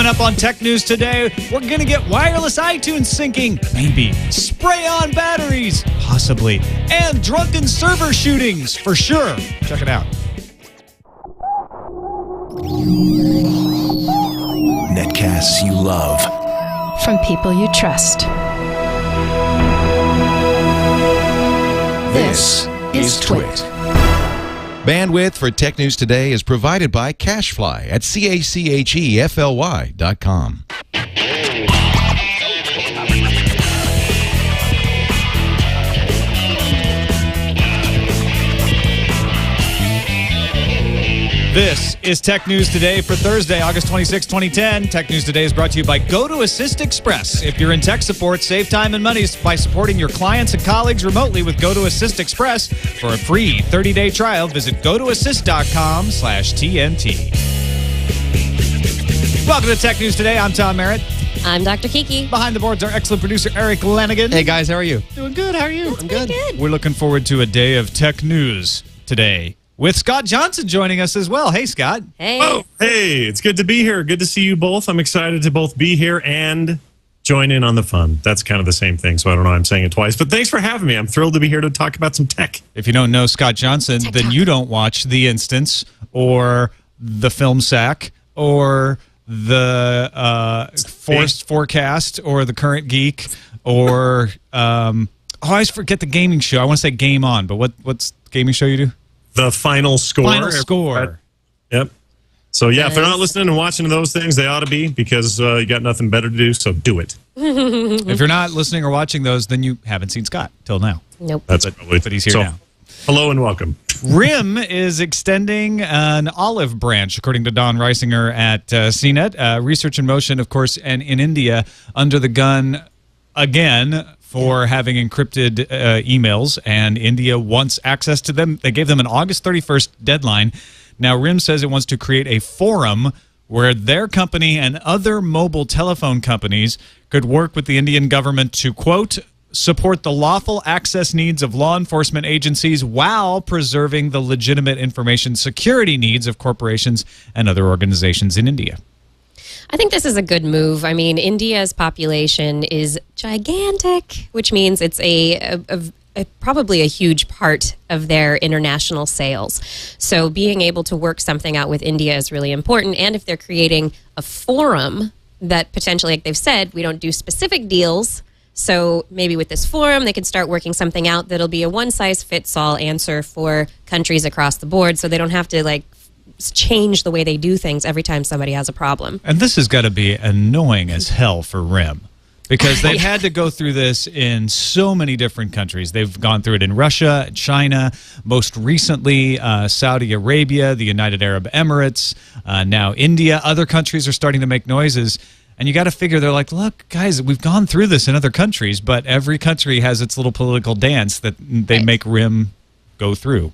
up on Tech News today, we're going to get wireless iTunes syncing, maybe. Spray-on batteries, possibly. And drunken server shootings, for sure. Check it out. Netcasts you love. From people you trust. This is TWiT. Bandwidth for Tech News Today is provided by Cachefly at CACHEFLY.com. This is Tech News Today for Thursday, August 26, 2010. Tech News Today is brought to you by Go to Assist Express. If you're in tech support, save time and money by supporting your clients and colleagues remotely with Go to Assist Express. For a free 30-day trial, visit gotoassist.com/TNT. Welcome to Tech News Today. I'm Tom Merritt. I'm Dr. Kiki. Behind the boards, our excellent producer, Erik Lanigan. Hey, guys. How are you? Doing good. How are you? I'm good. We're looking forward to a day of tech news today, with Scott Johnson joining us as well. Hey, Scott. Hey. Oh, hey, it's good to be here. Good to see you both. I'm excited to both be here and join in on the fun. That's kind of the same thing, so I don't know why I'm saying it twice. But thanks for having me. I'm thrilled to be here to talk about some tech. If you don't know Scott Johnson, then you don't watch The Instance or The Film Sack or the Forced Forecast or The Current Geek or I always forget the gaming show. I want to say Game On, but what's the gaming show you do? The Final Score. Final Score. Yep. So, yeah, if they're not listening and watching those things, they ought to be, because you got nothing better to do, so do it. If you're not listening or watching those, then you haven't seen Scott till now. Nope. That's probably, but he's here now. Hello and welcome. RIM is extending an olive branch, according to Don Reisinger at CNET. Research in motion, of course, and in India, under the gun again for having encrypted emails, and India wants access to them. They gave them an August 31st deadline. Now, RIM says it wants to create a forum where their company and other mobile telephone companies could work with the Indian government to, quote, support the lawful access needs of law enforcement agencies while preserving the legitimate information security needs of corporations and other organizations in India. I think this is a good move. I mean, India's population is gigantic, which means it's probably a huge part of their international sales. So being able to work something out with India is really important. And if they're creating a forum that potentially, like they've said, we don't do specific deals. So maybe with this forum, they can start working something out that'll be a one-size-fits-all answer for countries across the board, so they don't have to change the way they do things every time somebody has a problem. And this has got to be annoying as hell for RIM, because they've had to go through this in so many different countries. They've gone through it in Russia, China, most recently Saudi Arabia, the United Arab Emirates, now India. Other countries are starting to make noises. And you got to figure, they're like, look, guys, we've gone through this in other countries, but every country has its little political dance that they make RIM go through.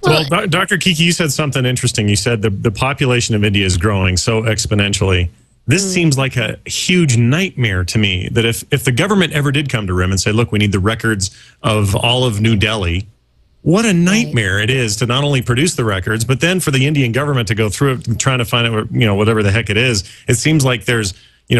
Well, Dr. Kiki, you said something interesting. You said the population of India is growing so exponentially. This seems like a huge nightmare to me, that if the government ever did come to RIM and say, look, we need the records of all of New Delhi, what a nightmare it is to not only produce the records, but then for the Indian government to go through it and trying to find out, whatever the heck it is. It seems like there's,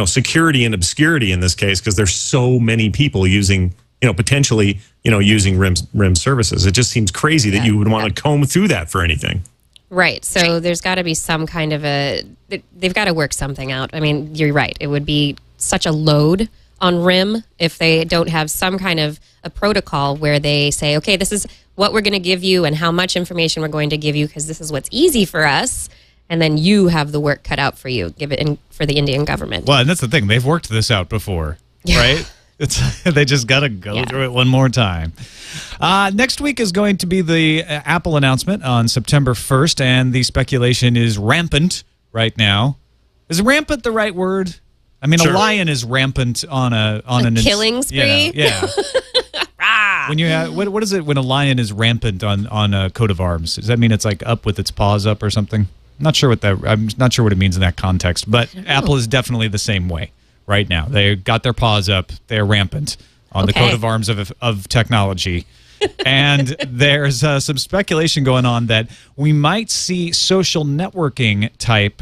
security and obscurity in this case, because there's so many people using, potentially, using RIM services. It just seems crazy that you would want to comb through that for anything. Right. So there's got to be some kind of they've got to work something out. I mean, you're right. It would be such a load on RIM if they don't have some kind of a protocol where they say, okay, this is what we're going to give you and how much information we're going to give you, because this is what's easy for us. And then you have the work cut out for you. Give it in for the Indian government. Well, and that's the thing. They've worked this out before, right? They just got to go through it one more time. Next week is going to be the Apple announcement on September 1st, and the speculation is rampant right now. Is rampant the right word? I mean, a lion is rampant on an killing spree. Yeah. When you have, what is it when a lion is rampant on a coat of arms? Does that mean it's like up with its paws up or something? I'm not sure what it means in that context, but Apple is definitely the same way right now. They got their paws up. They're rampant on the coat of arms of technology. And there's some speculation going on that we might see social networking type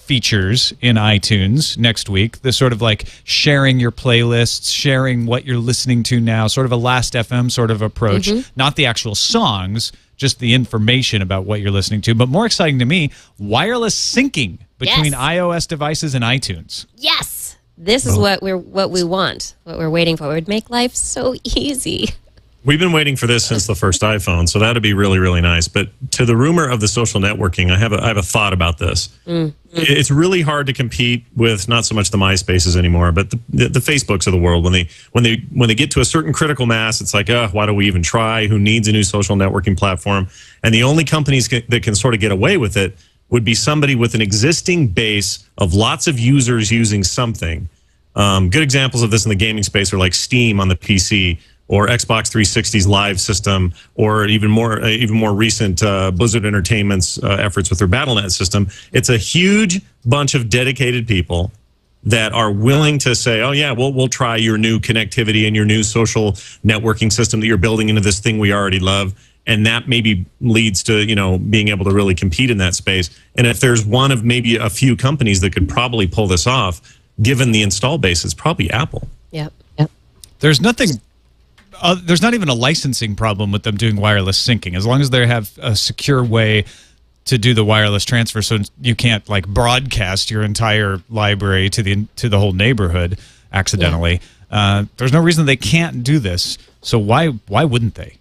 features in iTunes next week. The sort of like sharing your playlists, sharing what you're listening to now, sort of a Last FM sort of approach. Not the actual songs, just the information about what you're listening to. But more exciting to me, wireless syncing between iOS devices and iTunes. Yes. This is what we want, what we're waiting for. It would make life so easy. We've been waiting for this since the first iPhone, so that'd be really, really nice. But to the rumor of the social networking, I have a thought about this. It's really hard to compete with not so much the MySpaces anymore, but the Facebooks of the world. When they get to a certain critical mass, it's like, why do we even try? Who needs a new social networking platform? And the only companies that can sort of get away with it would be somebody with an existing base of lots of users using something. Good examples of this in the gaming space are like Steam on the PC, or Xbox 360's live system, or even more recent Blizzard Entertainment's efforts with their Battle.net system. It's a huge bunch of dedicated people that are willing to say, oh yeah, we'll try your new connectivity and your new social networking system that you're building into this thing we already love. And that maybe leads to, being able to really compete in that space. And if there's one of maybe a few companies that could probably pull this off, given the install base, it's probably Apple. Yep. There's nothing... there's not even a licensing problem with them doing wireless syncing, as long as they have a secure way to do the wireless transfer, so you can't like broadcast your entire library to the whole neighborhood accidentally. There's no reason they can't do this. So why wouldn't they?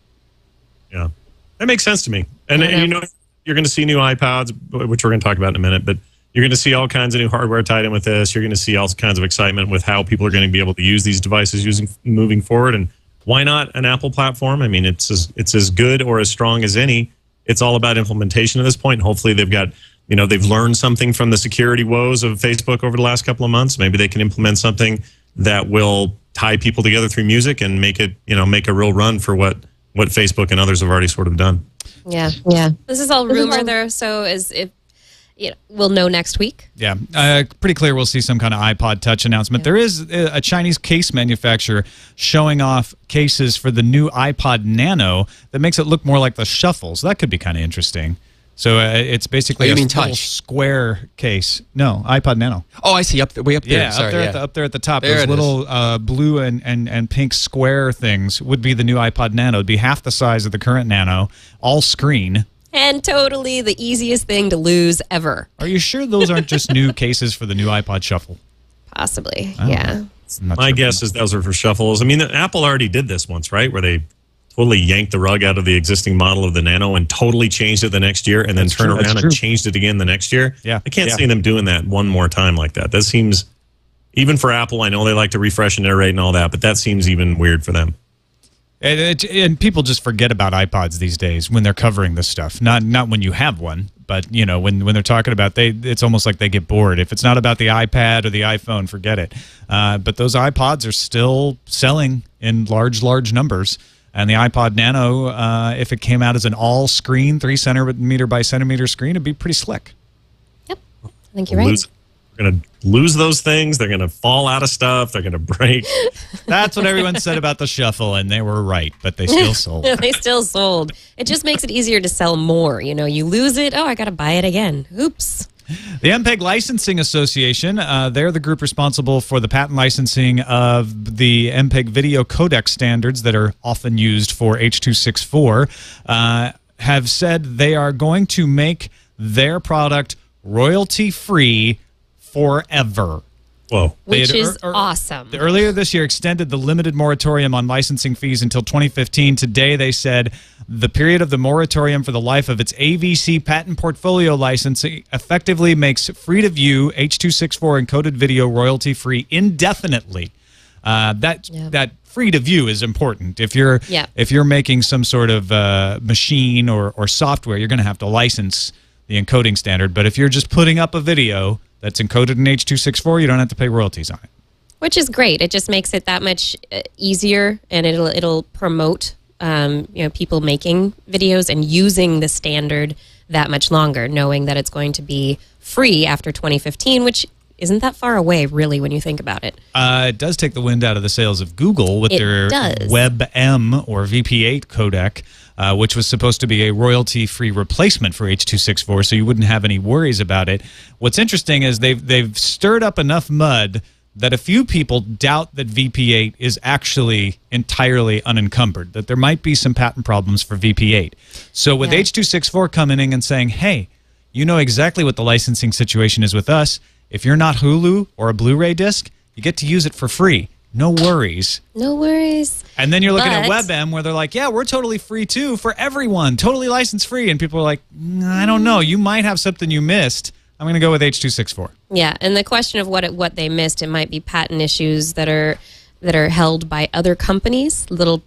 Yeah, that makes sense to me. And you're going to see new iPods, which we're going to talk about in a minute, but you're going to see all kinds of new hardware tied in with this. You're going to see all kinds of excitement with how people are going to be able to use these devices moving forward. And why not an Apple platform? I mean, it's as good or as strong as any. It's all about implementation at this point. Hopefully they've got, they've learned something from the security woes of Facebook over the last couple of months. Maybe they can implement something that will tie people together through music and make it, make a real run for what Facebook and others have already sort of done. Yeah. This is all rumor though, so we'll know next week. Yeah, pretty clear we'll see some kind of iPod Touch announcement. There is a Chinese case manufacturer showing off cases for the new iPod Nano that makes it look more like the Shuffle, so that could be kind of interesting. So it's basically a little square case. No, iPod Nano. Oh, I see. Way up there. Yeah, Sorry, up there at the top. There Those little blue and pink square things would be the new iPod Nano. It'd be half the size of the current Nano, all screen. And totally the easiest thing to lose ever. Are you sure those aren't just new cases for the new iPod Shuffle? Possibly, yeah. My guess is those are for Shuffles. I mean, Apple already did this once, right? Where they totally yanked the rug out of the existing model of the Nano and totally changed it the next year and then turned around and changed it again the next year. Yeah. I can't see them doing that one more time like that. That seems, even for Apple, I know they like to refresh and iterate and all that, but that seems even weird for them. And people just forget about iPods these days when they're covering this stuff. Not when you have one, but when they're talking about it's almost like they get bored. If it's not about the iPad or the iPhone, forget it. But those iPods are still selling in large numbers. And the iPod Nano, if it came out as an all-screen 3 centimeter by centimeter screen, it'd be pretty slick. Yep, I think you're right. We're going to lose those things. They're going to fall out of stuff. They're going to break. That's what everyone said about the Shuffle, and they were right, but they still sold. They still sold. It just makes it easier to sell more. You lose it. Oh, I got to buy it again. Oops. The MPEG Licensing Association, they're the group responsible for the patent licensing of the MPEG video codec standards that are often used for H.264, have said they are going to make their product royalty-free forever. Whoa. Which is awesome. Earlier this year extended the limited moratorium on licensing fees until 2015. Today they said the period of the moratorium for the life of its AVC patent portfolio licensing effectively makes free-to-view H.264 encoded video royalty-free indefinitely. That free-to-view is important. If you're making some sort of machine or software, you're going to have to license the encoding standard. But if you're just putting up a video that's encoded in H.264, you don't have to pay royalties on it. Which is great. It just makes it that much easier, and it'll promote people making videos and using the standard that much longer, knowing that it's going to be free after 2015, which isn't that far away, really, when you think about it. It does take the wind out of the sails of Google with their WebM or VP8 codec, which was supposed to be a royalty-free replacement for H.264, so you wouldn't have any worries about it. What's interesting is they've stirred up enough mud that a few people doubt that VP8 is actually entirely unencumbered, that there might be some patent problems for VP8. So with H.264 coming in and saying, hey, you know exactly what the licensing situation is with us. If you're not Hulu or a Blu-ray disc, you get to use it for free. No worries. No worries. And then you're looking at WebM where they're like, yeah, we're totally free too for everyone. Totally license free. And people are like, I don't know. You might have something you missed. I'm going to go with H.264. Yeah, and the question of what they missed, it might be patent issues that are held by other companies, little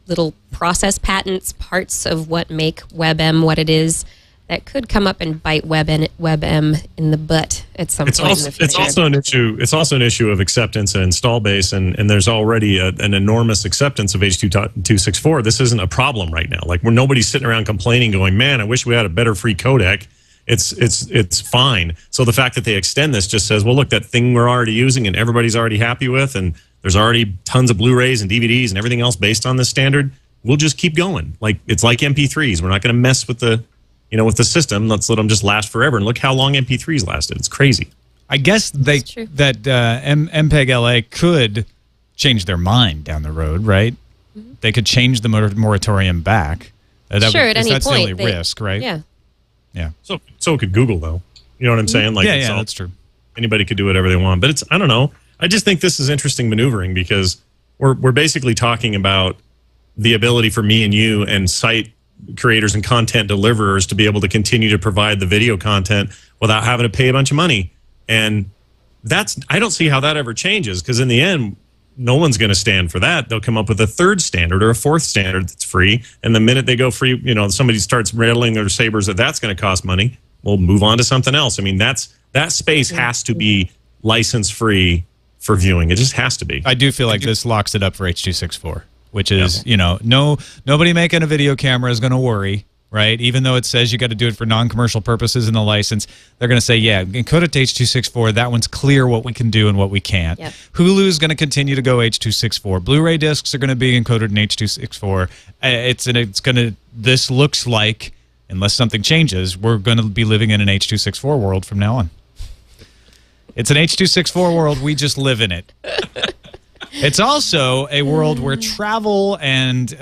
process patents, parts of what make WebM what it is, that could come up and bite WebM in the butt at some point in the future. It's also an issue. It's also an issue of acceptance and install base, and there's already an enormous acceptance of H.264. This isn't a problem right now. Like, nobody's sitting around complaining, going, "Man, I wish we had a better free codec." It's fine. So the fact that they extend this just says, well, look, that thing we're already using and everybody's already happy with, and there's already tons of Blu-rays and DVDs and everything else based on this standard. We'll just keep going. Like, it's like MP3s. We're not going to mess with the system. Let's let them just last forever. And look how long MP3s lasted. It's crazy. I guess MPEG LA could change their mind down the road, right? Mm-hmm. They could change the moratorium back. At any point. That's the only risk, right? Yeah. Yeah. So could Google, though. You know what I'm saying? Like, yeah, that's true. Anybody could do whatever they want. But I don't know. I just think this is interesting maneuvering because we're basically talking about the ability for me and you and site creators and content deliverers to be able to continue to provide the video content without having to pay a bunch of money. And I don't see how that ever changes, because in the end, no one's going to stand for that. They'll come up with a third standard or a fourth standard that's free. And the minute they go free, somebody starts rattling their sabers that's going to cost money, we'll move on to something else. I mean, that space has to be license free for viewing. It just has to be. I do feel like this locks it up for H.264. Which is, nobody making a video camera is going to worry, right? Even though it says you got to do it for non-commercial purposes in the license, they're going to say, yeah, encode it to H.264. That one's clear what we can do and what we can't. Yep. Hulu's going to continue to go H.264. Blu-ray discs are going to be encoded in H.264. This looks like, unless something changes, we're going to be living in an H.264 world from now on. It's an H.264 world. We just live in it. It's also a world where travel and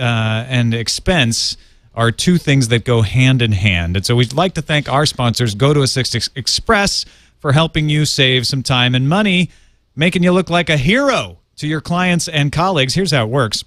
expense are two things that go hand in hand. And so we'd like to thank our sponsors, Go to Assist Express, for helping you save some time and money, making you look like a hero to your clients and colleagues. Here's how it works.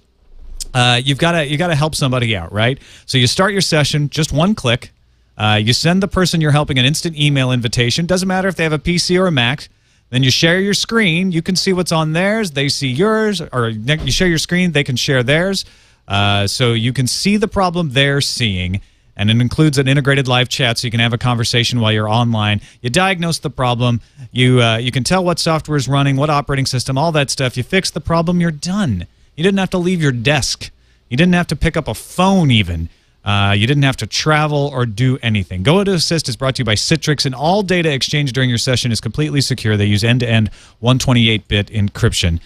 You got to help somebody out, right? So you start your session, just one click. You send the person you're helping an instant email invitation. Doesn't matter if they have a PC or a Mac. Then you share your screen. You can see what's on theirs. They see yours. Or you share your screen. They can share theirs. So you can see the problem they're seeing. And it includes an integrated live chat so you can have a conversation while you're online. You diagnose the problem. You can tell what software is running, what operating system, all that stuff. You fix the problem. You're done. You didn't have to leave your desk. You didn't have to pick up a phone even. You didn't have to travel or do anything. Go to Assist is brought to you by Citrix, and all data exchanged during your session is completely secure. They use end-to-end 128-bit encryption.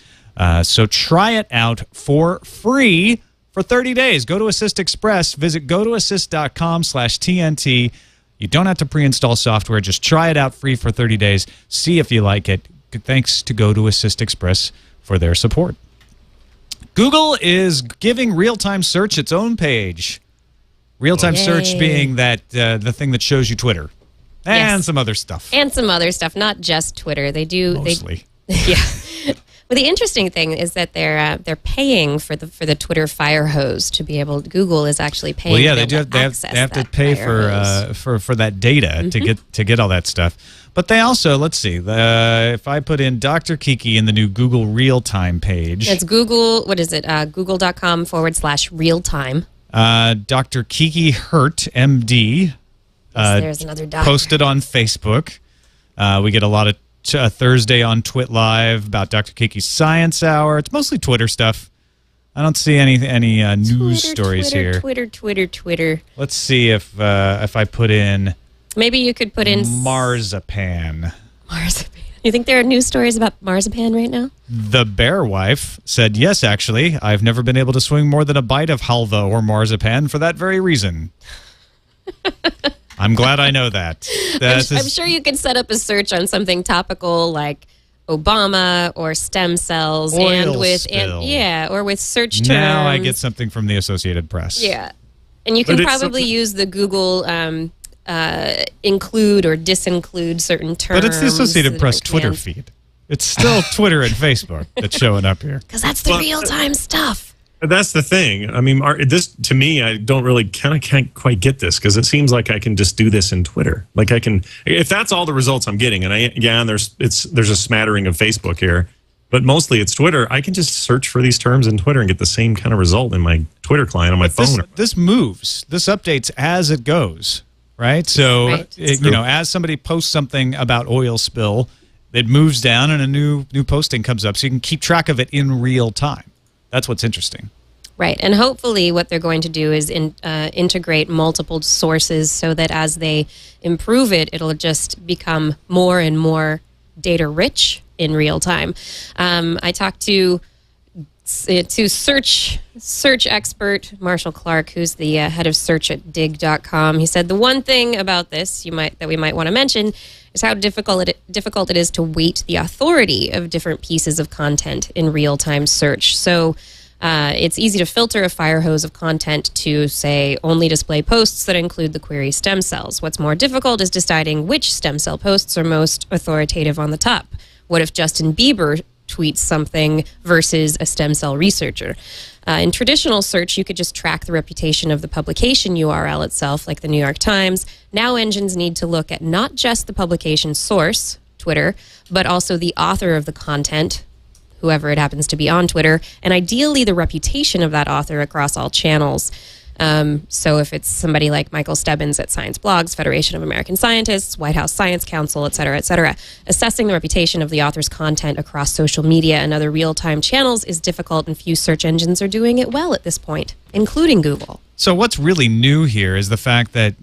So try it out for free for 30 days. Go to Assist Express. Visit gotoassist.com/TNT. You don't have to pre-install software. Just try it out free for 30 days. See if you like it. Thanks to Go to Assist Express for their support. Google is giving real-time search its own page. Real-time search being that the thing that shows you Twitter and some other stuff. And some other stuff, not just Twitter. They do mostly. Yeah. Well, the interesting thing is that they're paying for the Twitter fire hose to be able. Google is actually paying. Well, yeah, they have to pay for that data to get all that stuff. But they also, let's see, if I put in Dr. Kiki in the new Google Real-Time page. It's Google. What is it? Google.com/realtime. Dr. Kiki Hurt, MD. There's another doctor. Posted on Facebook. We get a lot of Thursday on TWiT Live about Dr. Kiki's Science Hour. It's mostly Twitter stuff. I don't see any news stories here. Twitter. Let's see if I put in. Maybe you could put in marzipan. You think there are news stories about marzipan right now? The bear wife said, yes, actually. I've never been able to swing more than a bite of halva or marzipan for that very reason. I'm glad I know that. I'm sure you could set up a search on something topical like Obama or stem cells Oil spill. or with search terms. Now I get something from the Associated Press. Yeah. And you can probably use the Google include or disinclude certain terms. But it's the Associated Press Twitter feed. It's still Twitter and Facebook that's showing up here. Because that's the real-time stuff. That's the thing. I mean, this to me, I don't really can't quite get this because it seems like I can just do this in Twitter. Like I can, if that's all the results I'm getting, and there's a smattering of Facebook here, but mostly it's Twitter. I can just search for these terms in Twitter and get the same kind of result in my Twitter client on my phone. This moves. This updates as it goes, right? So as somebody posts something about oil spill, it moves down and a new posting comes up, so you can keep track of it in real time. That's what's interesting. Right. And hopefully what they're going to do is integrate multiple sources so that as they improve it, it'll just become more and more data rich in real time. I talked to search expert Marshall Clark, who's the head of search at dig.com. He said the one thing about this that we might want to mention is how difficult it is to weight the authority of different pieces of content in real-time search. So it's easy to filter a fire hose of content to, say, only display posts that include the query stem cells. What's more difficult is deciding which stem cell posts are most authoritative on the top. What if Justin Bieber tweets something versus a stem cell researcher? In traditional search, you could just track the reputation of the publication URL itself, like the New York Times. Now engines need to look at not just the publication source, Twitter, but also the author of the content, whoever it happens to be on Twitter, and ideally the reputation of that author across all channels. So if it's somebody like Michael Stebbins at Science Blogs, Federation of American Scientists, White House Science Council, et cetera, assessing the reputation of the author's content across social media and other real-time channels is difficult, and few search engines are doing it well at this point, including Google. So what's really new here is the fact that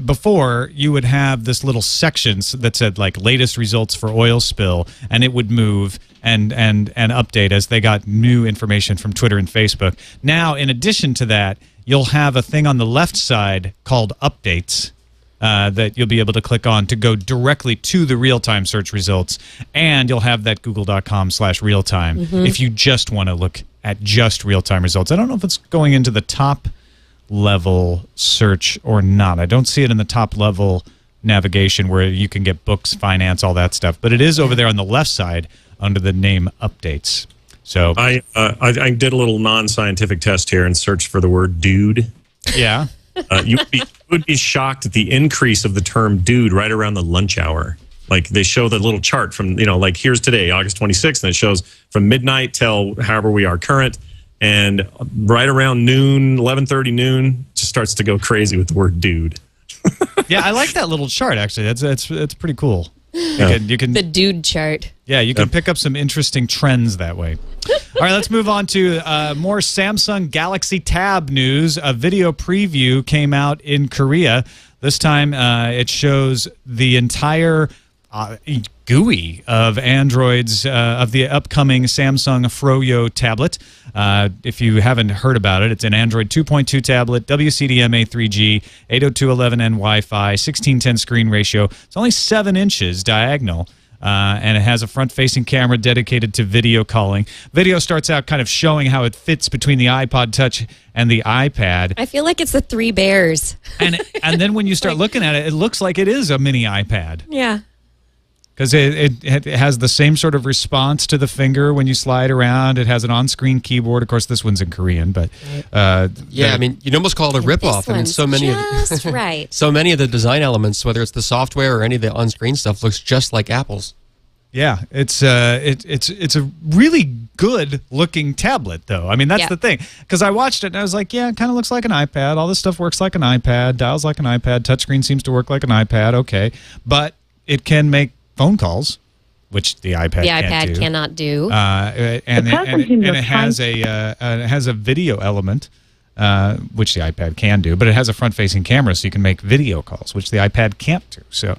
before you would have this little section that said like latest results for oil spill, and it would move and update as they got new information from Twitter and Facebook. Now, in addition to that, you'll have a thing on the left side called updates that you'll be able to click on to go directly to the real-time search results, and you'll have that google.com/realtime if you just want to look at just real-time results. I don't know if it's going into the top level search or not. I don't see it in the top level navigation where you can get books, finance, all that stuff, but it is over there on the left side under the name updates. So I did a little non-scientific test here and searched for the word dude. Yeah. You would be shocked at the increase of the term dude right around the lunch hour. Like they show the little chart from, like here's today, August 26th, and it shows from midnight till however we are current. And right around noon, 11:30 noon, just starts to go crazy with the word dude. Yeah, I like that little chart, actually. It's pretty cool. You can the dude chart. Yeah, you can pick up some interesting trends that way. All right, let's move on to more Samsung Galaxy Tab news. A video preview came out in Korea. This time it shows the entire GUI of Android's of the upcoming Samsung Froyo tablet. If you haven't heard about it, it's an Android 2.2 tablet, WCDMA 3G, 802.11n Wi-Fi, 16:10 screen ratio. It's only 7 inches diagonal. And it has a front-facing camera dedicated to video calling. Video starts out kind of showing how it fits between the iPod Touch and the iPad. I feel like it's the Three Bears. And then when you start looking at it, it looks like it is a mini iPad. Yeah. Because it has the same sort of response to the finger when you slide around. It has an on-screen keyboard. Of course, this one's in Korean, but yeah, I mean, you'd almost call it a ripoff. I mean, so many right. So many of the design elements, whether it's the software or any of the on-screen stuff, looks just like Apple's. Yeah, it's a really good-looking tablet, though. I mean, that's the thing. Because I watched it and I was like, yeah, it kind of looks like an iPad. All this stuff works like an iPad. Dials like an iPad. Touchscreen seems to work like an iPad. Okay, but it can make phone calls, which the iPad can't do. Cannot do. And it has a video element, which the iPad can do, but it has a front-facing camera, so you can make video calls, which the iPad can't do. So,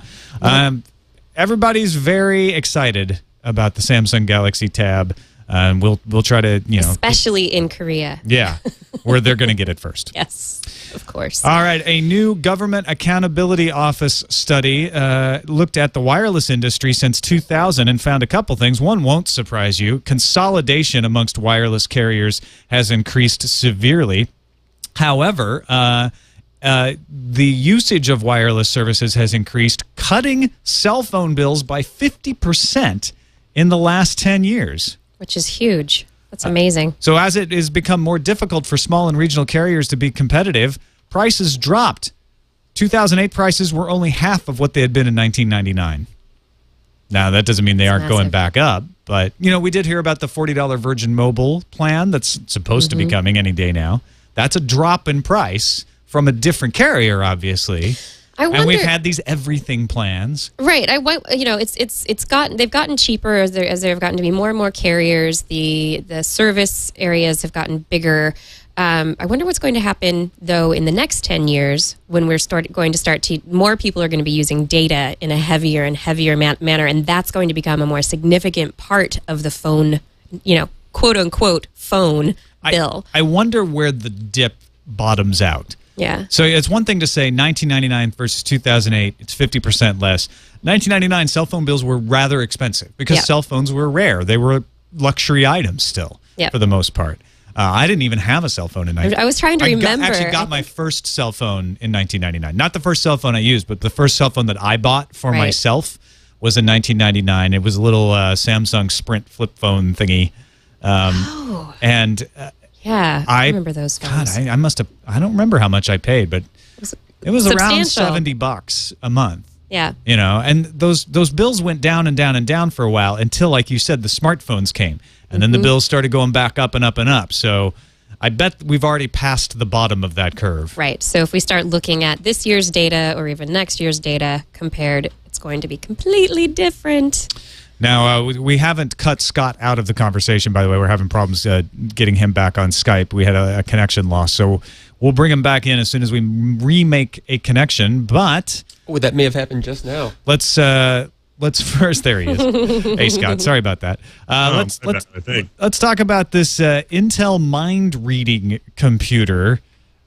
everybody's very excited about the Samsung Galaxy Tab. And we'll try to, especially in Korea. Yeah, where they're going to get it first. Yes, of course. All right, a new Government Accountability Office study looked at the wireless industry since 2000 and found a couple things. One won't surprise you. Consolidation amongst wireless carriers has increased severely. However, the usage of wireless services has increased, cutting cell phone bills by 50% in the last 10 years. Which is huge. That's amazing. So as it has become more difficult for small and regional carriers to be competitive, prices dropped. 2008 prices were only half of what they had been in 1999. Now, that doesn't mean they aren't going back up, but, we did hear about the $40 Virgin Mobile plan that's supposed to be coming any day now. That's a drop in price from a different carrier, obviously. And we've had these everything plans, right? They've gotten cheaper as they've gotten to be more and more carriers. The service areas have gotten bigger. I wonder what's going to happen though in the next 10 years when we're more people are going to be using data in a heavier and heavier manner, and that's going to become a more significant part of the phone, quote unquote phone bill. I wonder where the dip bottoms out. Yeah. So it's one thing to say 1999 versus 2008, it's 50% less. 1999 cell phone bills were rather expensive because cell phones were rare. They were luxury items still for the most part. I didn't even have a cell phone in 1999. I was trying to remember. I actually got my first cell phone in 1999. Not the first cell phone I used, but the first cell phone that I bought for myself was in 1999. It was a little Samsung Sprint flip phone thingy. Yeah, I remember those phones. God, I don't remember how much I paid, but it was around $70 a month. Yeah. And those bills went down and down and down for a while until, like you said, the smartphones came. And then the bills started going back up and up and up. So I bet we've already passed the bottom of that curve. Right. So if we start looking at this year's data or even next year's data compared, it's going to be completely different. Now, we haven't cut Scott out of the conversation, by the way. We're having problems getting him back on Skype. We had a connection loss. So we'll bring him back in as soon as we remake a connection. But that may have happened just now. Let's first, there he is. Hey, Scott, sorry about that. Let's talk about this Intel mind-reading computer.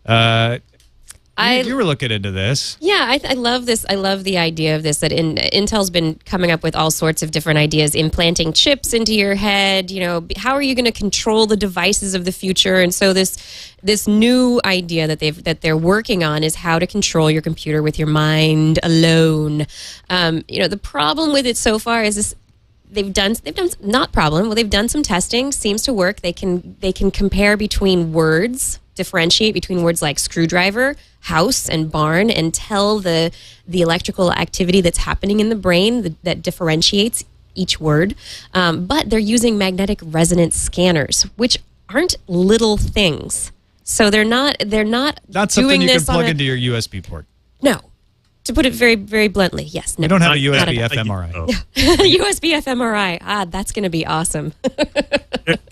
You were looking into this. Yeah, I love this. I love the idea of this, that Intel's been coming up with all sorts of different ideas, implanting chips into your head. How are you going to control the devices of the future? And so this new idea that they're working on is how to control your computer with your mind alone. The problem with it so far is this. They've done some testing, seems to work. They can compare between words, differentiate between words like screwdriver, house, and barn, and tell the electrical activity that's happening in the brain that differentiates each word. But they're using magnetic resonance scanners, which aren't little things. So they're not something you can plug into your USB port. No. To put it very, very bluntly, yes. No, you don't have a USB fMRI. USB fMRI. That's going to be awesome.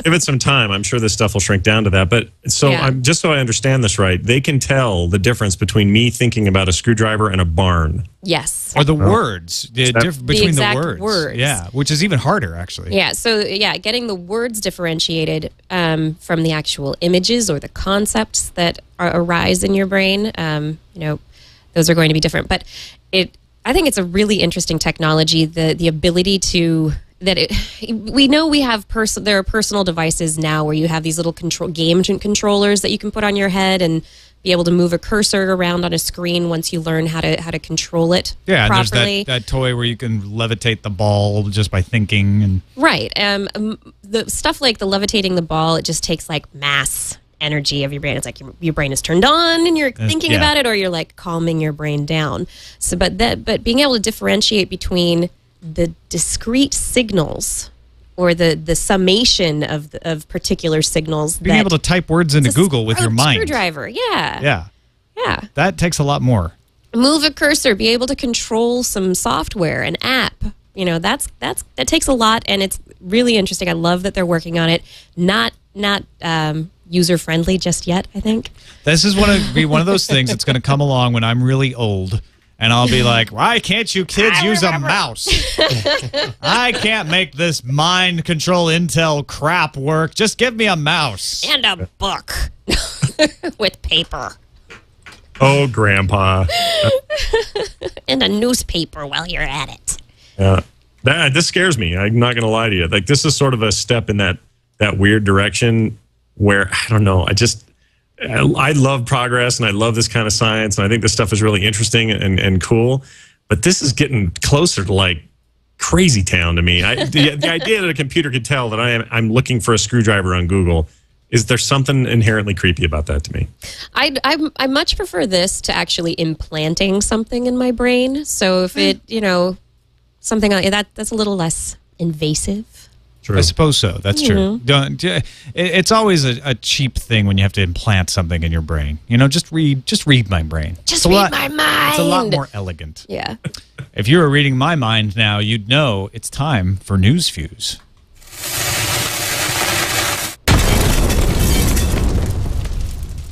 Give it some time. I'm sure this stuff will shrink down to that. But just so I understand this right, they can tell the difference between me thinking about a screwdriver and a barn. Yes. Or the words. Between the words. Yeah, which is even harder, actually. Yeah, so getting the words differentiated from the actual images or the concepts that arise in your brain, those are going to be different. But I think it's a really interesting technology, the ability to we know we have there are personal devices now where you have these little game controllers that you can put on your head and be able to move a cursor around on a screen once you learn how to control it properly. And there's that toy where you can levitate the ball just by thinking. And right. The stuff like the levitating the ball, it just takes like mass energy of your brain. It's like your brain is turned on and you're thinking about it, or you're like calming your brain down. So, but being able to differentiate between the discrete signals or the summation of particular signals, being able to type words into Google with your mind. Screwdriver, yeah. That takes a lot more. Move a cursor, be able to control some software, an app. That takes a lot, and it's really interesting. I love that they're working on it. Not user-friendly just yet, I think. This is one of those things that's going to come along when I'm really old And I'll be like, why can't you kids use a mouse? I can't make this mind control Intel crap work. Just give me a mouse. And a book with paper. Oh, Grandpa. And a newspaper while you're at it. Yeah. This scares me. I'm not going to lie to you. Like, this is sort of a step in that weird direction where, I don't know, I love progress and I love this kind of science and I think this stuff is really interesting and cool, but this is getting closer to like crazy town to me. The idea that a computer could tell that I'm looking for a screwdriver on Google, is there something inherently creepy about that to me? I much prefer this to actually implanting something in my brain. So if it, something like that's a little less invasive. True. I suppose so. That's true. It's always a cheap thing when you have to implant something in your brain. Just read my brain. Just read my mind. It's a lot more elegant. Yeah. If you were reading my mind now, you'd know it's time for News Fuse.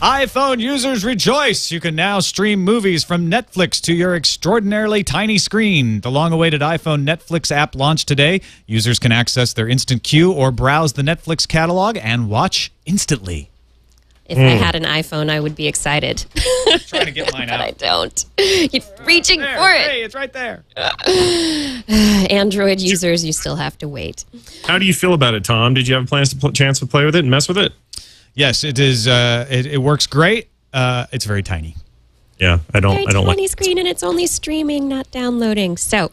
iPhone users rejoice! You can now stream movies from Netflix to your extraordinarily tiny screen. The long-awaited iPhone Netflix app launched today. Users can access their instant queue or browse the Netflix catalog and watch instantly. If I had an iPhone, I would be excited. I'm trying to get mine out. But I don't. You're reaching for it. Hey, it's right there. Android users, you still have to wait. How do you feel about it, Tom? Did you have chance to play with it and mess with it? Yes, it is. It works great. It's very tiny. Yeah, I don't like tiny screen, and it's only streaming, not downloading. So,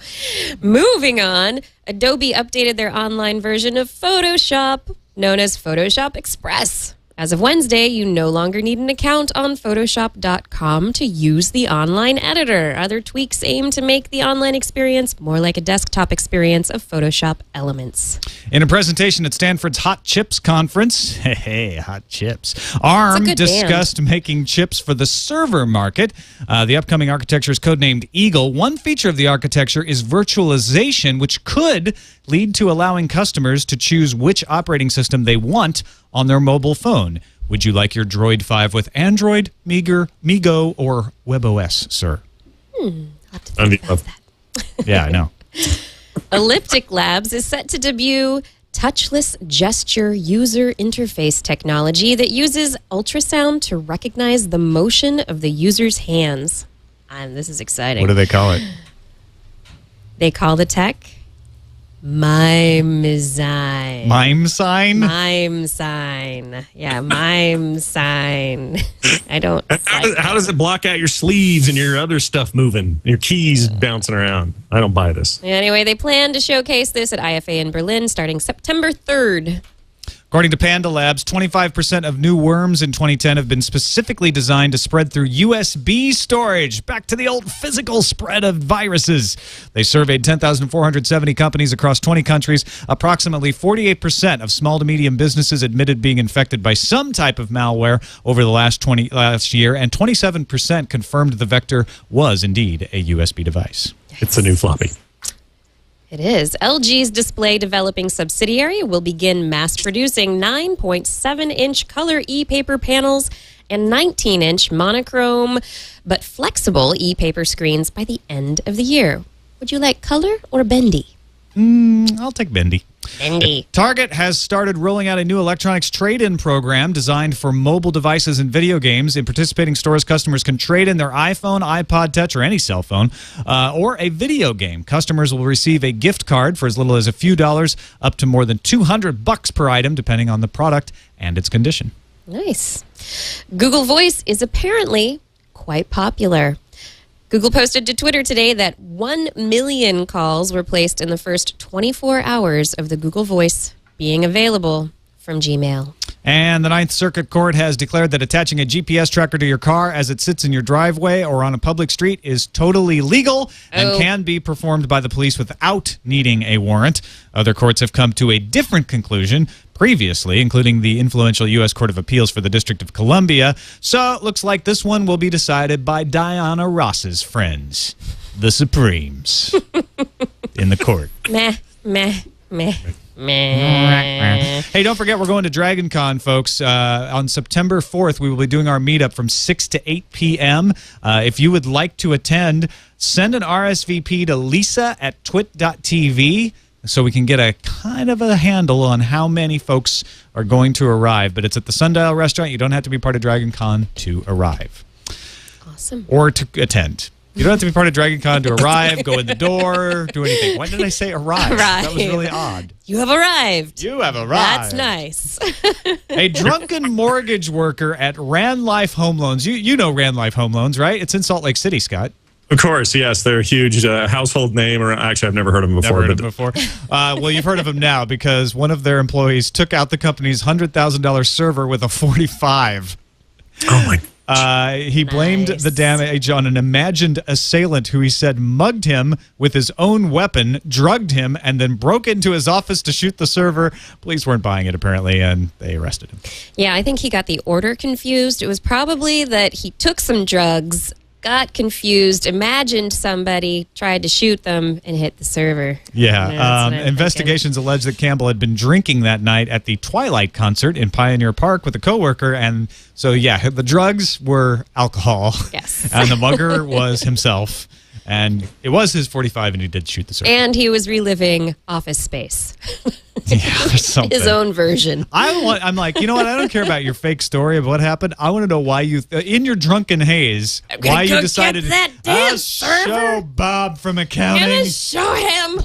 moving on, Adobe updated their online version of Photoshop, known as Photoshop Express. As of Wednesday, you no longer need an account on Photoshop.com to use the online editor. Other tweaks aim to make the online experience more like a desktop experience of Photoshop elements. In a presentation at Stanford's Hot Chips conference, hey, Hot Chips, ARM discussed making chips for the server market. The upcoming architecture is codenamed Eagle. One feature of the architecture is virtualization, which could lead to allowing customers to choose which operating system they want on their mobile phone. Would you like your Droid 5 with Android, Migo, or WebOS, sir? I'll have to think about that. Yeah, I know. Elliptic Labs is set to debut touchless gesture user interface technology that uses ultrasound to recognize the motion of the user's hands. This is exciting. What do they call it? They call the tech Mime sign. Mime sign? Mime sign. Yeah, mime sign. I don't. How does it block out your sleeves and your other stuff moving? Your keys bouncing around? I don't buy this. Anyway, they plan to showcase this at IFA in Berlin starting September 3rd. According to Panda Labs, 25% of new worms in 2010 have been specifically designed to spread through USB storage. Back to the old physical spread of viruses. They surveyed 10,470 companies across 20 countries. Approximately 48% of small to medium businesses admitted being infected by some type of malware over the last year, and 27% confirmed the vector was indeed a USB device. It's a new floppy. It is. LG's display developing subsidiary will begin mass producing 9.7-inch color e-paper panels and 19-inch monochrome but flexible e-paper screens by the end of the year. Would you like color or bendy? I'll take bendy. Bendy. Target has started rolling out a new electronics trade-in program designed for mobile devices and video games. In participating stores, customers can trade in their iPhone, iPod Touch, or any cell phone, or a video game. Customers will receive a gift card for as little as a few dollars, up to more than $200 per item, depending on the product and its condition. Nice. Google Voice is apparently quite popular. Google posted to Twitter today that 1 million calls were placed in the first 24 hours of the Google Voice being available from Gmail. And the Ninth Circuit Court has declared that attaching a GPS tracker to your car as it sits in your driveway or on a public street is totally legal and can be performed by the police without needing a warrant. Other courts have come to a different conclusion previously, including the influential U.S. Court of Appeals for the District of Columbia. So it looks like this one will be decided by Diana Ross's friends, the Supremes, in the court. Meh, meh, meh. Meh. Hey, don't forget, we're going to Dragon Con, folks. On September 4th, we will be doing our meetup from 6 to 8 p.m. If you would like to attend, send an RSVP to lisa@twit.tv so we can get a kind of a handle on how many folks are going to arrive. But it's at the Sundial Restaurant. You don't have to be part of Dragon Con to arrive. Awesome. Or to attend. You don't have to be part of Dragon Con to arrive, go in the door, do anything. Why did I say arrive? That was really odd. You have arrived. You have arrived. That's nice. A drunken mortgage worker at Ran Life Home Loans. You know Ran Life Home Loans, right? It's in Salt Lake City, Scott. Of course, yes. They're a huge household name. Or actually, I've never heard of them before. Well, you've heard of them now because one of their employees took out the company's $100,000 server with a 45. Oh, my he blamed the damage on an imagined assailant who he said mugged him with his own weapon, drugged him, and then broke into his office to shoot the server. Police weren't buying it, apparently, and they arrested him. Yeah, I think he got the order confused. It was probably that he took some drugs, got confused, imagined somebody, tried to shoot them, and hit the server. Yeah. Investigations allege that Campbell had been drinking that night at the Twilight concert in Pioneer Park with a coworker, and so, yeah, the drugs were alcohol. Yes. And the mugger was himself. And it was his 45, and he did shoot the server. And he was reliving Office Space. Yeah, there's something. His own version. I'm like, you know what? I don't care about your fake story of what happened. I want to know why you, in your drunken haze, why you decided that damn show server. Bob from accounting. Gonna show him.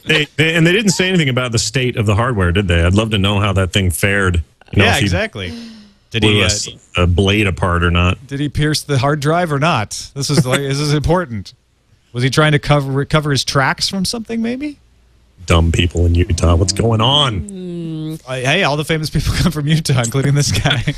they didn't say anything about the state of the hardware, did they? I'd love to know how that thing fared. Yeah, exactly. Did he a blade apart or not? Did he pierce the hard drive or not? This is important. Was he trying to recover his tracks from something? Maybe. Dumb people in Utah. What's going on? Hey, all the famous people come from Utah, including this guy.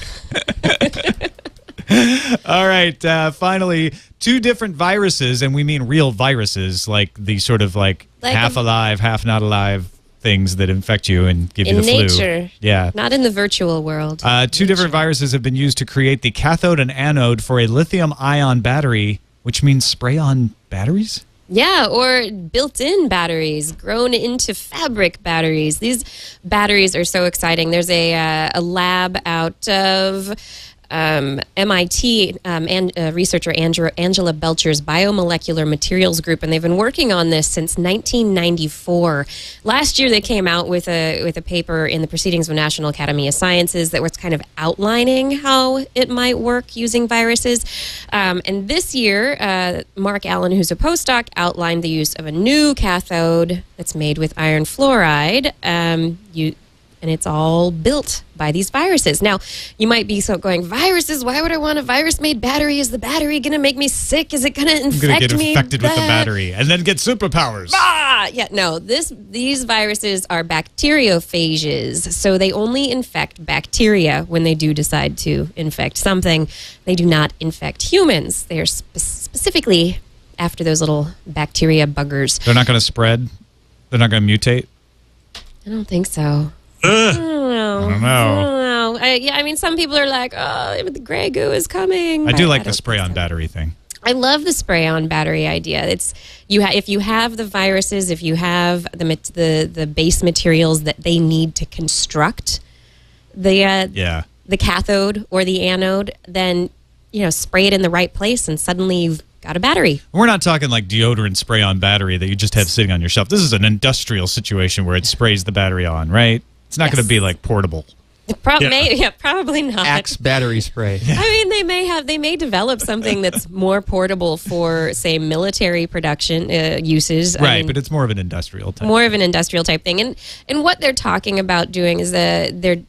All right. Finally, two different viruses, and we mean real viruses, like the sort of like half alive, half not alive things that infect you and give you the flu. In nature. Yeah. Not in the virtual world. Two different viruses have been used to create the cathode and anode for a lithium-ion battery, which means spray-on batteries? Yeah, or built-in batteries, grown into fabric batteries. These batteries are so exciting. There's a lab out of MIT and researcher Angela Belcher's biomolecular materials group, and they've been working on this since 1994. Last year, they came out with a paper in the Proceedings of the National Academy of Sciences that was kind of outlining how it might work using viruses. And this year, Mark Allen, who's a postdoc, outlined the use of a new cathode that's made with iron fluoride. And it's all built by these viruses. Now, you might be going, viruses? Why would I want a virus-made battery? Is the battery going to make me sick? Is it going to infect me? I'm going to get infected with the battery and then get superpowers. Yeah, no. These viruses are bacteriophages, so they only infect bacteria when they do decide to infect something. They do not infect humans. They are specifically after those little bacteria buggers. They're not going to spread? They're not going to mutate? I don't think so. I don't know. I mean, some people are like, oh, the gray goo is coming. I do like the spray-on battery thing. I love the spray-on battery idea. It's if you have the viruses, if you have the base materials that they need to construct the cathode or the anode, then spray it in the right place, and suddenly you've got a battery. We're not talking like deodorant spray-on battery that you just have sitting on your shelf. This is an industrial situation where it sprays the battery on, right? It's not going to be like portable. Probably not. Axe battery spray. I mean, they may develop something that's more portable for, say, military production uses. Right, but it's more of an industrial type. More of an industrial type thing. And what they're talking about doing is they're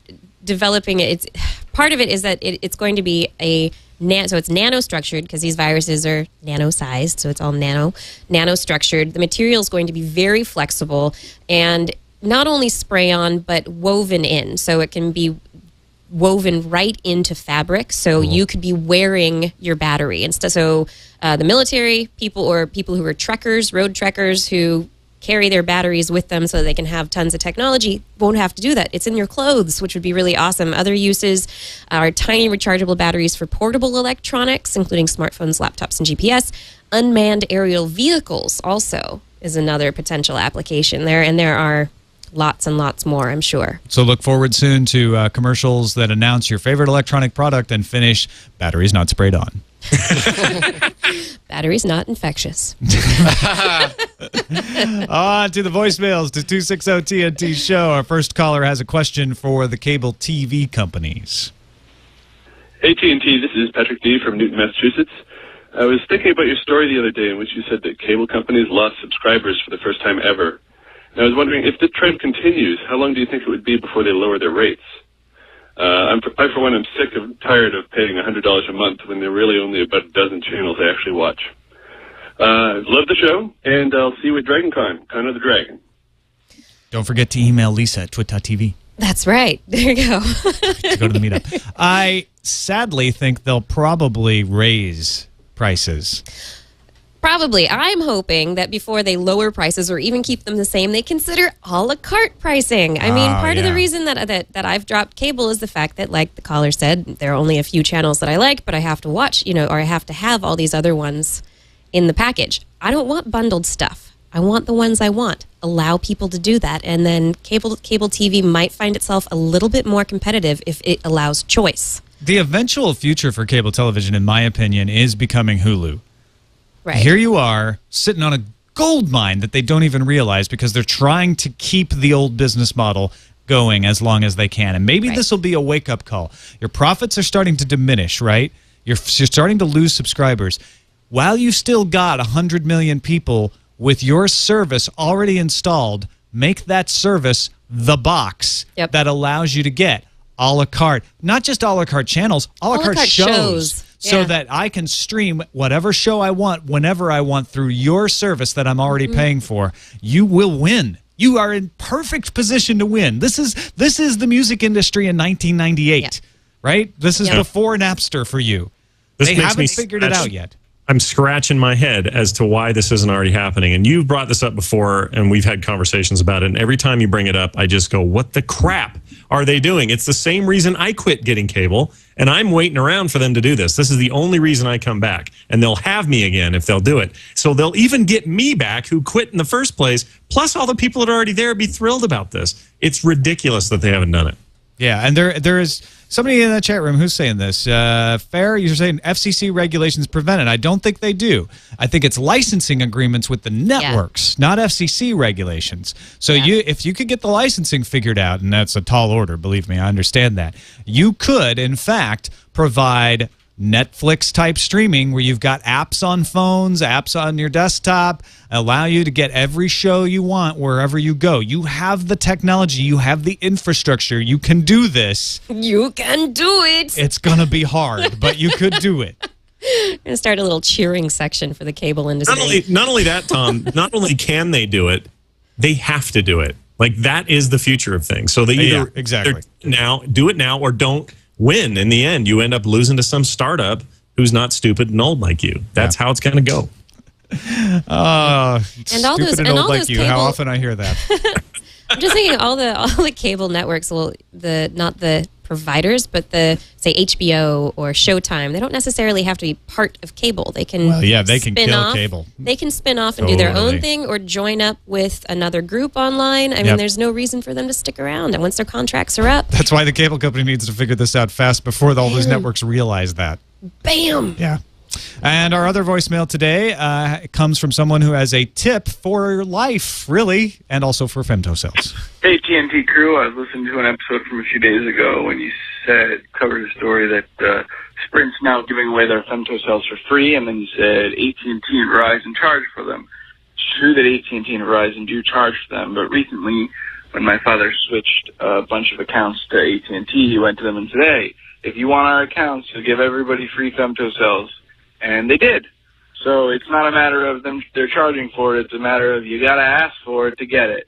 developing it. Part of it is that it's going to be so it's nanostructured, because these viruses are nano-sized, so it's all nanostructured. The material is going to be very flexible and not only spray on, but woven in. So it can be woven right into fabric. So you could be wearing your battery. And so the military people, or people who are trekkers, road trekkers, who carry their batteries with them so that they can have tons of technology, won't have to do that. It's in your clothes, which would be really awesome. Other uses are tiny rechargeable batteries for portable electronics, including smartphones, laptops, and GPS. Unmanned aerial vehicles also is another potential application there. And there are lots and lots more, I'm sure. So look forward soon to commercials that announce your favorite electronic product and finish batteries not sprayed on. Batteries not infectious. On to the voicemails to 260-TNT show. Our first caller has a question for the cable TV companies. Hey, TNT, this is Patrick D. from Newton, Massachusetts. I was thinking about your story the other day in which you said that cable companies lost subscribers for the first time ever. And I was wondering, if the trend continues, how long do you think it would be before they lower their rates? I, for one, am sick of tired of paying $100 a month when there are really only about a dozen channels I actually watch. Love the show, and I'll see you at DragonCon, Con of the Dragon. Don't forget to email Lisa at twit.tv. That's right. There you go. To go to the meetup. I sadly think they'll probably raise prices. Probably. I'm hoping that before they lower prices or even keep them the same, they consider a la carte pricing. I mean, part of the reason that I've dropped cable is the fact that, like the caller said, there are only a few channels that I like, but I have to watch, or I have to have all these other ones in the package. I don't want bundled stuff. I want the ones I want. Allow people to do that, and then cable TV might find itself a little bit more competitive if it allows choice. The eventual future for cable television, in my opinion, is becoming Hulu. Right. Here you are, sitting on a gold mine that they don't even realize because they're trying to keep the old business model going as long as they can. And maybe this will be a wake-up call. Your profits are starting to diminish, right? You're starting to lose subscribers. While you still got 100 million people with your service already installed, make that service the box that allows you to get a la carte. Not just a la carte channels, a la carte shows. So that I can stream whatever show I want whenever I want through your service that I'm already paying for. You will win. You are in perfect position to win. This is the music industry in 1998, right? This is before Napster for you. They haven't figured it out yet. I'm scratching my head as to why this isn't already happening. And you've brought this up before, and we've had conversations about it. And every time you bring it up, I just go, what the crap are they doing? It's the same reason I quit getting cable, and I'm waiting around for them to do this. This is the only reason I come back. And they'll have me again if they'll do it. So they'll even get me back who quit in the first place, plus all the people that are already there be thrilled about this. It's ridiculous that they haven't done it. Yeah, and there is somebody in the chat room who's saying this. Fair, you're saying FCC regulations prevent it. I don't think they do. I think it's licensing agreements with the networks, not FCC regulations. So if you could get the licensing figured out, and that's a tall order, believe me, I understand that, you could, in fact, provide Netflix-type streaming where you've got apps on phones, apps on your desktop, allow you to get every show you want wherever you go. You have the technology. You have the infrastructure. You can do this. You can do it. It's going to be hard, but you could do it. I'm going to start a little cheering section for the cable industry. Not only that, Tom, not only can they do it, they have to do it. Like, that is the future of things. So they either do it now or don't win. In the end, you end up losing to some startup who's not stupid and old like you. That's how it's going to go. And all those like you. Cable, how often I hear that. I'm just thinking all the cable networks, well, not the providers, but the, say, HBO or Showtime, they don't necessarily have to be part of cable. They can they can kill cable. They can spin off and do their own thing or join up with another group online. I mean, there's no reason for them to stick around. And once their contracts are up. That's why the cable company needs to figure this out fast before all those networks realize that. Bam! Yeah. And our other voicemail today comes from someone who has a tip for life, really, and also for femtocells. Hey, TNT crew. I was listening to an episode from a few days ago when you covered a story that Sprint's now giving away their femtocells for free, and then you said AT&T and Verizon charge for them. It's true that AT&T and Verizon do charge for them, but recently when my father switched a bunch of accounts to AT&T, he went to them and said, hey, if you want our accounts, you'll give everybody free femtocells. And they did. So it's not a matter of they're charging for it. It's a matter of you got to ask for it to get it.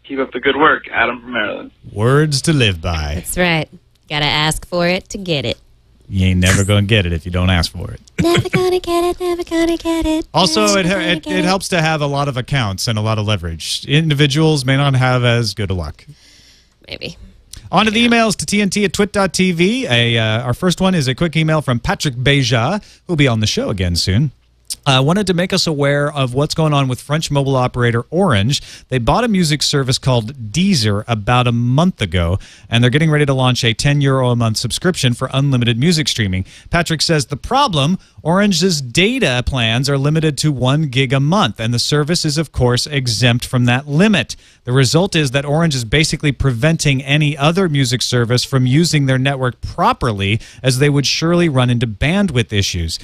Keep up the good work. Adam from Maryland. Words to live by. That's right. Got to ask for it to get it. You ain't never going to get it if you don't ask for it. Never going to get it, never going to get it. Also, it helps to have a lot of accounts and a lot of leverage. Individuals may not have as good a luck. Maybe. On to the emails to TNT at twit.tv. Our first one is a quick email from Patrick Beja, who'll be on the show again soon. wanted to make us aware of what's going on with French mobile operator Orange. They bought a music service called Deezer about a month ago, and they're getting ready to launch a €10 a month subscription for unlimited music streaming. Patrick says the problem, Orange's data plans are limited to 1 gig a month, and the service is, of course, exempt from that limit. The result is that Orange is basically preventing any other music service from using their network properly, as they would surely run into bandwidth issues.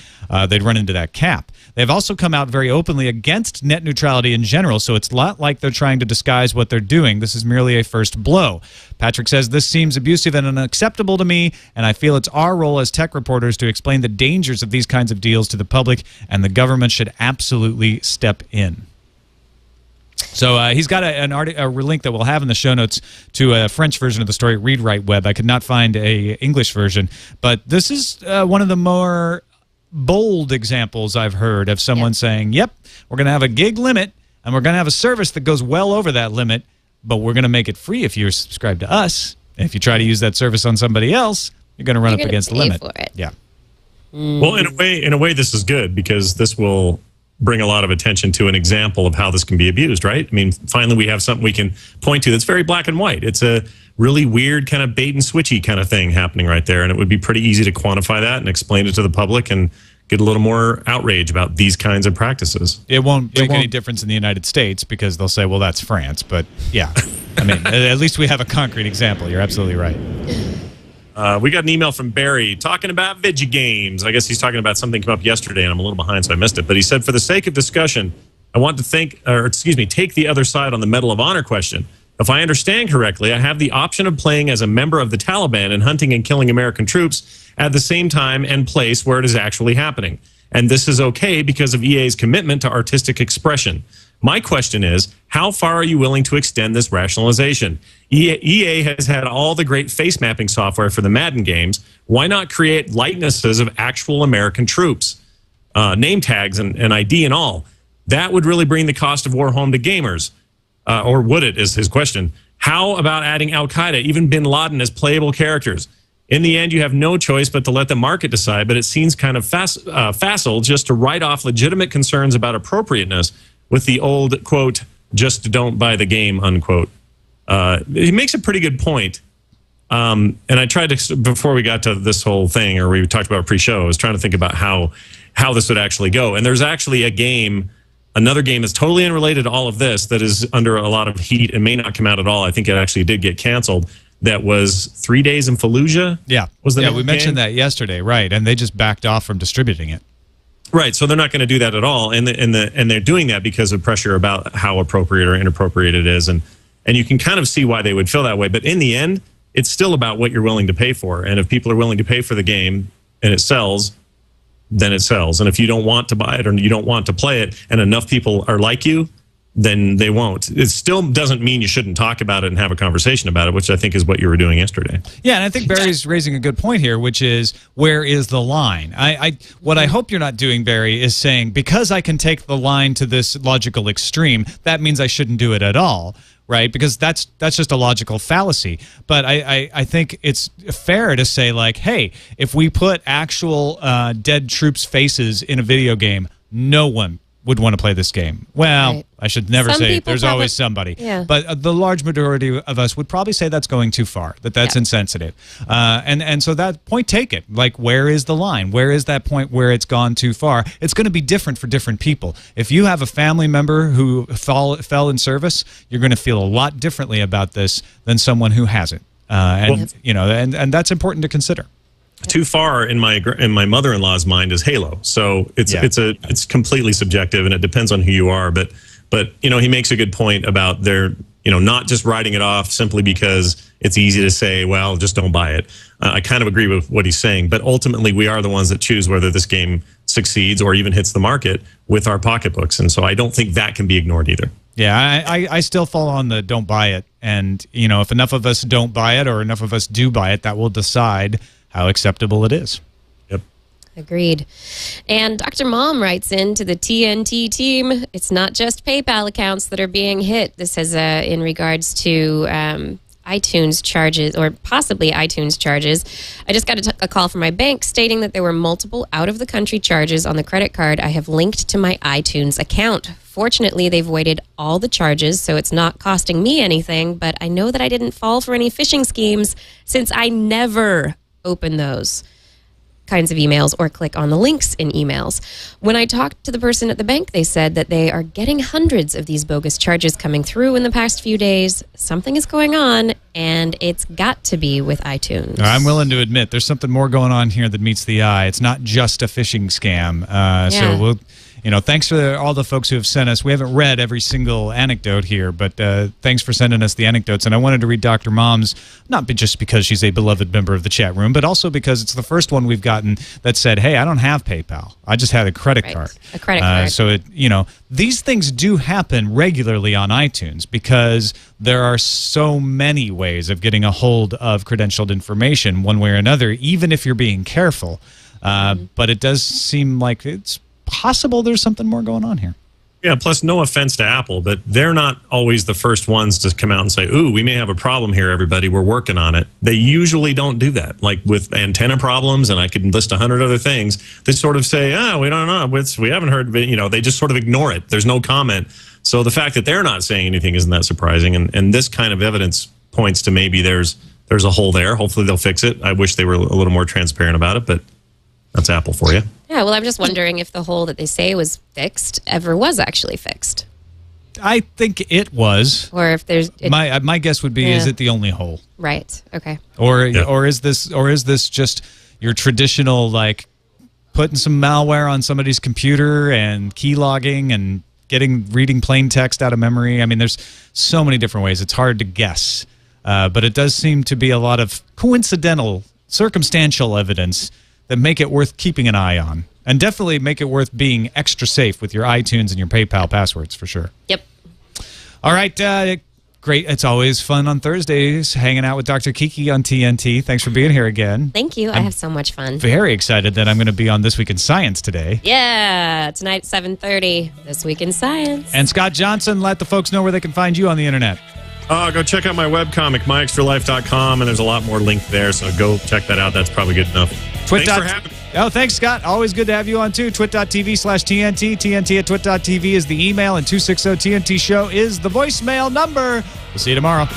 They'd run into that cap. They've also come out very openly against net neutrality in general, so it's not like they're trying to disguise what they're doing. This is merely a first blow. Patrick says, this seems abusive and unacceptable to me, and I feel it's our role as tech reporters to explain the dangers of these kinds of deals to the public, and the government should absolutely step in. So he's got a link that we'll have in the show notes to a French version of the story, Read Write Web. I could not find a English version, but this is one of the more bold examples I've heard of someone saying, yep, we're going to have a gig limit, and we're going to have a service that goes well over that limit, but we're going to make it free if you subscribe to us. And if you try to use that service on somebody else, you're going to run up against the limit. For it. Yeah. Well, in a way, this is good, because this will bring a lot of attention to an example of how this can be abused, right? I mean, finally, we have something we can point to that's very black and white. It's a really weird kind of bait and switchy kind of thing happening right there, and it would be pretty easy to quantify that and explain it to the public and get a little more outrage about these kinds of practices. It won't make any difference in the United States, because they'll say, well, that's France. But yeah, I mean, at least we have a concrete example. You're absolutely right. We got an email from Barry talking about video games. I guess he's talking about something came up yesterday, and I'm a little behind, so I missed it. But he said, for the sake of discussion, I want to take the other side on the Medal of Honor question. If I understand correctly, I have the option of playing as a member of the Taliban and hunting and killing American troops at the same time and place where it is actually happening. And this is okay because of EA's commitment to artistic expression. My question is, how far are you willing to extend this rationalization? EA has had all the great face mapping software for the Madden games. Why not create likenesses of actual American troops, name tags and ID and all? That would really bring the cost of war home to gamers. Or would it, is his question. How about adding Al-Qaeda, even bin Laden, as playable characters? In the end, you have no choice but to let the market decide, but it seems kind of facile just to write off legitimate concerns about appropriateness with the old, quote, just don't buy the game, unquote. He makes a pretty good point. And I tried to, before we got to this whole thing, or we talked about pre-show, I was trying to think about how this would actually go. And there's actually a game, another game that's totally unrelated to all of this, that is under a lot of heat and may not come out at all. I think it actually did get canceled. That was 3 Days in Fallujah. Yeah, we mentioned that yesterday, right? And they just backed off from distributing it. Right, so they're not going to do that at all, and they're doing that because of pressure about how appropriate or inappropriate it is, and you can kind of see why they would feel that way. But in the end, it's still about what you're willing to pay for, and if people are willing to pay for the game and it sells, then it sells. And if you don't want to buy it or you don't want to play it, and enough people are like you, then they won't. It still doesn't mean you shouldn't talk about it and have a conversation about it, which I think is what you were doing yesterday. Yeah, and I think Barry's raising a good point here, which is, where is the line? What I hope you're not doing, Barry, is saying, because I can take the line to this logical extreme, that means I shouldn't do it at all, right? Because that's just a logical fallacy. But I think it's fair to say, like, hey, if we put actual dead troops' faces in a video game, no one would want to play this game. Well, right. I should never say there's always somebody. Yeah. But the large majority of us would probably say that's going too far, that's insensitive. And so that point taken, like, where is the line? Where is that point where it's gone too far? It's going to be different for different people. If you have a family member who fell in service, you're going to feel a lot differently about this than someone who hasn't. And that's important to consider. Too far in my mother-in-law's mind is Halo, so it's completely subjective, and it depends on who you are. But he makes a good point about their not just writing it off simply because it's easy to say, well, just don't buy it. I kind of agree with what he's saying, but ultimately we are the ones that choose whether this game succeeds or even hits the market with our pocketbooks, and so I don't think that can be ignored either. Yeah, I still fall on the don't buy it, and if enough of us don't buy it or enough of us do buy it, that will decide how acceptable it is. Yep. Agreed. And Dr. Mom writes in to the TNT team, it's not just PayPal accounts that are being hit. This is in regards to iTunes charges, or possibly iTunes charges. I just got a call from my bank stating that there were multiple out-of-the-country charges on the credit card I have linked to my iTunes account. Fortunately, they've voided all the charges, so it's not costing me anything, but I know that I didn't fall for any phishing schemes since I never open those kinds of emails or click on the links in emails. When I talked to the person at the bank, they said that they are getting hundreds of these bogus charges coming through in the past few days. Something is going on, and it's got to be with iTunes. I'm willing to admit there's something more going on here that meets the eye. It's not just a phishing scam. So we'll... thanks for all the folks who have sent us. We haven't read every single anecdote here, but thanks for sending us the anecdotes. And I wanted to read Dr. Mom's, not just because she's a beloved member of the chat room, but also because it's the first one we've gotten that said, hey, I don't have PayPal. I just had a credit card. A credit card. So, these things do happen regularly on iTunes because there are so many ways of getting a hold of credentialed information one way or another, even if you're being careful. But it does seem like it's possible there's something more going on here. Yeah, plus no offense to Apple, but they're not always the first ones to come out and say, ooh, we may have a problem here, everybody. We're working on it. They usually don't do that. Like with antenna problems, and I could list 100 other things, they sort of say, we don't know. We haven't heard, they just sort of ignore it. There's no comment. So the fact that they're not saying anything isn't that surprising. And this kind of evidence points to maybe there's a hole there. Hopefully they'll fix it. I wish they were a little more transparent about it, but that's Apple for you. Yeah, well, I'm just wondering if the hole that they say was fixed ever was actually fixed. I think it was. Or if there's... My guess would be, is it the only hole? Right, okay. Or is this just your traditional, like, putting some malware on somebody's computer and keylogging and reading plain text out of memory? I mean, there's so many different ways. It's hard to guess. But it does seem to be a lot of coincidental, circumstantial evidence that make it worth keeping an eye on. And definitely make it worth being extra safe with your iTunes and your PayPal passwords, for sure. Yep. All right. Great. It's always fun on Thursdays hanging out with Dr. Kiki on TNT. Thanks for being here again. Thank you. I have so much fun. Very excited that I'm going to be on This Week in Science today. Yeah. Tonight at 7:30. This Week in Science. And Scott Johnson, let the folks know where they can find you on the internet. Go check out my webcomic, myextralife.com, and there's a lot more linked there, so go check that out. That's probably good enough. Thanks for having me. Oh, thanks, Scott. Always good to have you on, too. twit.tv/TNT. TNT at twit.tv is the email, and 260-TNT show is the voicemail number. We'll see you tomorrow.